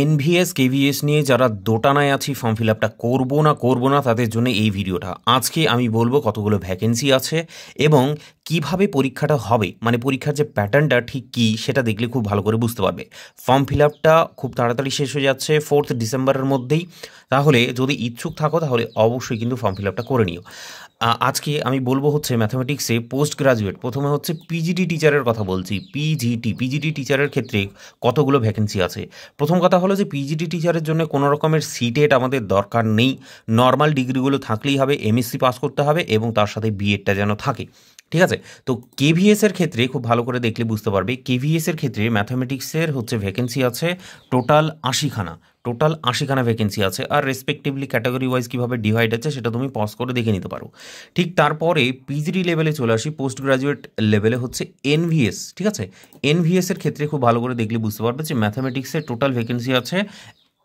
NVS KVS নিয়ে যারা দোটানায় আছি ফর্ম ফিল আপটা করবো না তাদের জন্য এই ভিডিওটা। আজকে আমি বলবো কতগুলো ভ্যাকেন্সি আছে এবং কিভাবে পরীক্ষাটা হবে, মানে পরীক্ষার যে প্যাটার্নটা ঠিক কী সেটা দেখলে খুব ভালো করে বুঝতে পারবে। ফর্ম ফিল আপটা খুব তাড়াতাড়ি শেষ হয়ে যাচ্ছে 4 ডিসেম্বরের মধ্যেই। তাহলে যদি ইচ্ছুক থাকো তাহলে অবশ্যই কিন্তু ফর্ম ফিল আপটা করে নিও। আজকে আমি বলবো হচ্ছে ম্যাথামেটিক্সে পোস্ট গ্রাজুয়েট, প্রথমে হচ্ছে পিজিটি টিচারের কথা বলছি। পিজিটি টিচারের ক্ষেত্রে কতগুলো ভ্যাকেন্সি আছে। প্রথম কথা হলো যে পিজিটি টিচারের জন্য কোনো রকমের সিটেট আমাদের দরকার নেই, নর্মাল ডিগ্রিগুলো থাকলেই হবে, এমএসসি পাস করতে হবে এবং তার সাথে বিএডটা যেন থাকে, ঠিক আছে। তো কেভিএসের ক্ষেত্রে খুব ভালো করে দেখলে বুঝতে পারবে, কেভিএসের ক্ষেত্রে ম্যাথামেটিক্সের হচ্ছে ভ্যাকেন্সি আছে টোটাল 80খানা ভ্যাকেন্সি আছে। আর রেসপেক্টিভলি ক্যাটাগরি ওয়াইজ কীভাবে ডিভাইড আছে সেটা তুমি পজ করে দেখে নিতে পারো। ঠিক তারপরে পিজিডি লেভেলে চলে আসি, পোস্ট গ্রাজুয়েট লেভেলে হচ্ছে এনভিএস, ঠিক আছে। এনভিএসের ক্ষেত্রে খুব ভালো করে দেখলে বুঝতে পারবে যে ম্যাথামেটিক্সের টোটাল ভ্যাকেন্সি আছে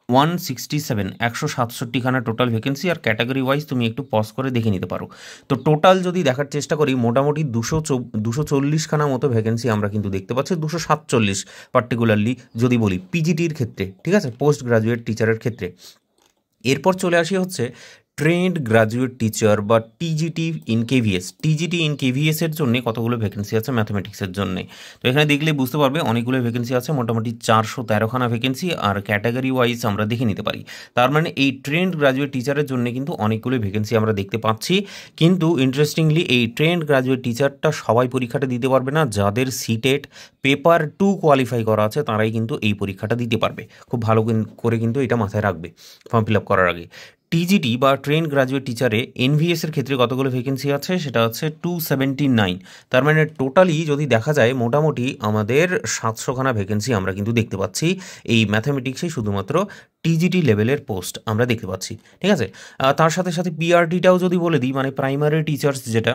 167খানা টোটাল ভ্যাকেন্সি। আর ক্যাটাগরি ওয়াইজ তুমি একটু পজ করে দেখে নিতে পারো। তো টোটাল যদি দেখার চেষ্টা করি মোটামুটি 240খানা মতো ভ্যাকেন্সি আমরা কিন্তু দেখতে পাচ্ছি, 247 পার্টিকুলারলি যদি বলি পিজিটির ক্ষেত্রে, ঠিক আছে, পোস্ট গ্রাজুয়েট টিচারের ক্ষেত্রে। এরপর চলে আসি হচ্ছে ট্রেন্ড গ্রাজুয়েট টিচার বা টিজিটি ইন কেভিএসের জন্য কতগুলো ভ্যাকেন্সি আছে ম্যাথামেটিক্সের জন্য। তো এখানে দেখলে বুঝতে পারবে অনেকগুলো ভ্যাকেন্সি আছে, মোটামুটি 413খানা ভ্যাকেন্সি। আর ক্যাটাগরি ওয়াইজ আমরা দেখে নিতে পারি। তার মানে এই ট্রেন্ড গ্রাজুয়েট টিচারের জন্য কিন্তু অনেকগুলো ভ্যাকেন্সি আমরা দেখতে পাচ্ছি। কিন্তু ইন্টারেস্টিংলি এই ট্রেন্ড গ্রাজুয়েট টিচারটা সবাই পরীক্ষাটা দিতে পারবে না। যাদের সিটেট পেপার 2 কোয়ালিফাই করা আছে তারাই কিন্তু এই পরীক্ষাটা দিতে পারবে। খুব ভালো করে কিন্তু এটা মাথায় রাখবে ফর্ম ফিল আপ করার আগে। টিজিটি বা ট্রেন্ড গ্রাজুয়েট টিচারে এনভিএসের ক্ষেত্রে কতগুলো ভ্যাকেন্সি আছে সেটা হচ্ছে 279। তার মানে টোটালি যদি দেখা যায় মোটামুটি আমাদের 700খানা ভ্যাকেন্সি আমরা কিন্তু দেখতে পাচ্ছি এই ম্যাথামেটিক্সে, শুধুমাত্র টিজিটি লেভেলের পোস্ট আমরা দেখতে পাচ্ছি, ঠিক আছে। তার সাথে সাথে পিআরটিটাও যদি বলে দিই, মানে প্রাইমারি টিচার্স, যেটা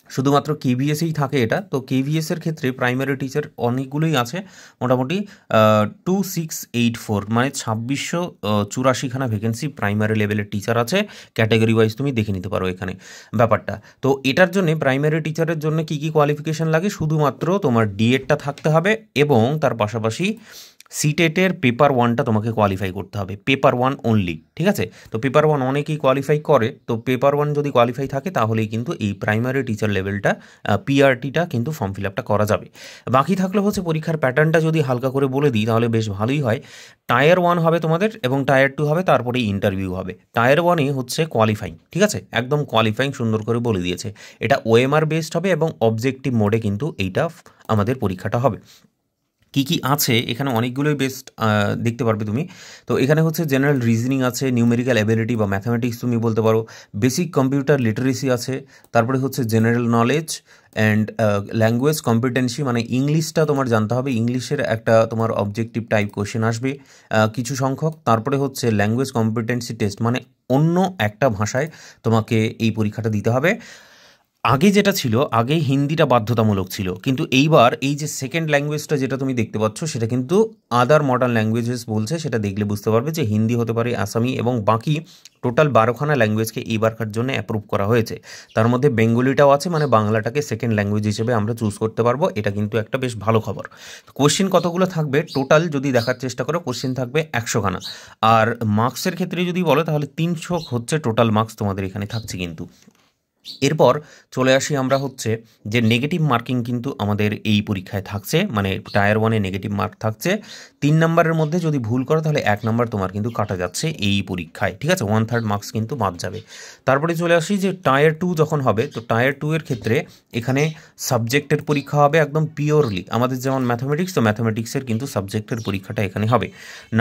শুধুমাত্র কেভিএসেই থাকে এটা। তো কেভিএসের ক্ষেত্রে প্রাইমারি টিচার অনেকগুলোই আছে, মোটামুটি 2684 মানে 2684খানা ভ্যাকেন্সি প্রাইমারি লেভেলের টিচার আছে। ক্যাটাগরি ওয়াইজ তুমি দেখে নিতে পারো এখানে ব্যাপারটা। তো এটার জন্য প্রাইমারি টিচারের জন্য কী কী কোয়ালিফিকেশান লাগে, শুধুমাত্র তোমার ডিএডটা থাকতে হবে এবং তার পাশাপাশি সিটেটের পেপার 1টা তোমাকে কোয়ালিফাই করতে হবে, পেপার 1 অনলি, ঠিক আছে। তো পেপার 1 অনেকেই কোয়ালিফাই করে, তো পেপার 1 যদি কোয়ালিফাই থাকে তাহলেই কিন্তু এই প্রাইমারি টিচার লেভেলটা পিআরটিটা কিন্তু ফর্ম ফিল আপটা করা যাবে। বাকি থাকলে হচ্ছে পরীক্ষার প্যাটার্নটা যদি হালকা করে বলে দিই তাহলে বেশ ভালোই হয়। টায়ার 1 হবে তোমাদের এবং টায়ার 2 হবে, তারপরে ইন্টারভিউ হবে। টায়ার 1-এ হচ্ছে কোয়ালিফাইং, ঠিক আছে, একদম কোয়ালিফাইং সুন্দর করে বলে দিয়েছে। এটা ওএমআর বেসড হবে এবং অবজেক্টিভ মোডে কিন্তু এইটা আমাদের পরীক্ষাটা হবে। কী কী আছে এখানে অনেকগুলোই বেস্ট দেখতে পারবে তুমি। তো এখানে হচ্ছে জেনারেল রিজনিং আছে, নিউমেরিক্যাল অ্যাবিলিটি বা ম্যাথামেটিক্স তুমি বলতে পারো, বেসিক কম্পিউটার লিটারেসি আছে, তারপরে হচ্ছে general knowledge and language competency, মানে ইংলিশটা তোমার জানতে হবে, ইংলিশের একটা তোমার অবজেক্টিভ টাইপ কোশ্চেন আসবে কিছু সংখ্যক। তারপরে হচ্ছে ল্যাঙ্গুয়েজ কম্পিটেন্সি টেস্ট, মানে অন্য একটা ভাষায় তোমাকে এই পরীক্ষাটা দিতে হবে। আগে যেটা ছিল, আগে হিন্দিটা বাধ্যতামূলক ছিল, কিন্তু এইবার এই যে সেকেন্ড ল্যাঙ্গুয়েজটা যেটা তুমি দেখতে পাচ্ছ সেটা কিন্তু আদার মডার্ন ল্যাঙ্গুয়েজেস বলছে। সেটা দেখলে বুঝতে পারবে যে হিন্দি হতে পারে, আসামি এবং বাকি টোটাল 12খানা ল্যাঙ্গুয়েজকে এইবারকার জন্য অ্যাপ্রুভ করা হয়েছে। তার মধ্যে বেঙ্গলিটাও আছে, মানে বাংলাটাকে সেকেন্ড ল্যাঙ্গুয়েজ হিসেবে আমরা চুজ করতে পারবো। এটা কিন্তু একটা বেশ ভালো খবর। কোশ্চেন কতগুলো থাকবে টোটাল যদি দেখার চেষ্টা করো, কোশ্চেন থাকবে 100খানা। আর মার্কসের ক্ষেত্রে যদি বলো তাহলে 300 হচ্ছে টোটাল মার্কস তোমাদের এখানে থাকছে কিন্তু। এরপর চলে আসি আমরা হচ্ছে যে নেগেটিভ মার্কিং কিন্তু আমাদের এই পরীক্ষায় থাকছে, মানে টায়ার 1-এ নেগেটিভ মার্ক থাকছে 3 নম্বরের মধ্যে। যদি ভুল করো তাহলে 1 নম্বর তোমার কিন্তু কাটা যাচ্ছে এই পরীক্ষায়, ঠিক আছে, 1/3 মার্কস কিন্তু বাদ যাবে। তারপরে চলে আসি যে টায়ার 2 যখন হবে, তো টায়ার 2-এর ক্ষেত্রে এখানে সাবজেক্টের পরীক্ষা হবে একদম পিওরলি, আমাদের যেমন ম্যাথামেটিক্স, তো ম্যাথামেটিক্সের কিন্তু সাবজেক্টের পরীক্ষাটা এখানে হবে।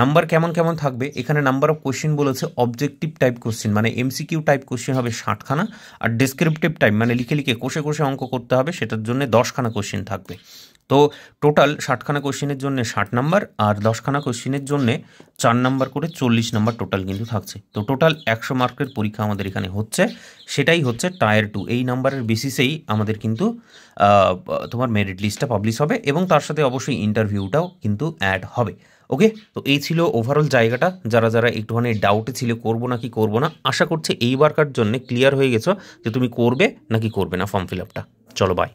নাম্বার কেমন কেমন থাকবে, এখানে নাম্বার অফ কোশ্চেন বলেছে অবজেক্টিভ টাইপ কোশ্চেন, মানে এমসিকিউ টাইপ কোশ্চেন হবে 60খানা। আর ডেসক্রিপটিভ টাইপ মানে লিখে কষে অঙ্ক করতে হবে, সেটার জন্য 10খানা কোশ্চেন থাকবে। তো টোটাল 60খানা কোশ্চেনের জন্য 60 নাম্বার আর 10খানা কোশ্চেনের জন্য 4 নাম্বার করে 40 নাম্বার টোটাল কিন্তু থাকছে। তো টোটাল 100 মার্কের পরীক্ষা আমাদের এখানে হচ্ছে, সেটাই হচ্ছে টায়ার 2। এই নাম্বারের বেসিসেই আমাদের কিন্তু তোমার মেরিট লিস্টটা পাবলিশ হবে এবং তার সাথে অবশ্যই ইন্টারভিউটাও কিন্তু অ্যাড হবে। ওকে, তো এই ছিল ওভারঅল জায়গাটা। যারা যারা একটুখানি ডাউটে ছিল করবো নাকি করবো না, আশা করছি এইবারকার জন্য ক্লিয়ার হয়ে গেছো যে তুমি করবে নাকি করবে না ফর্ম ফিল আপটা। চলো বাই।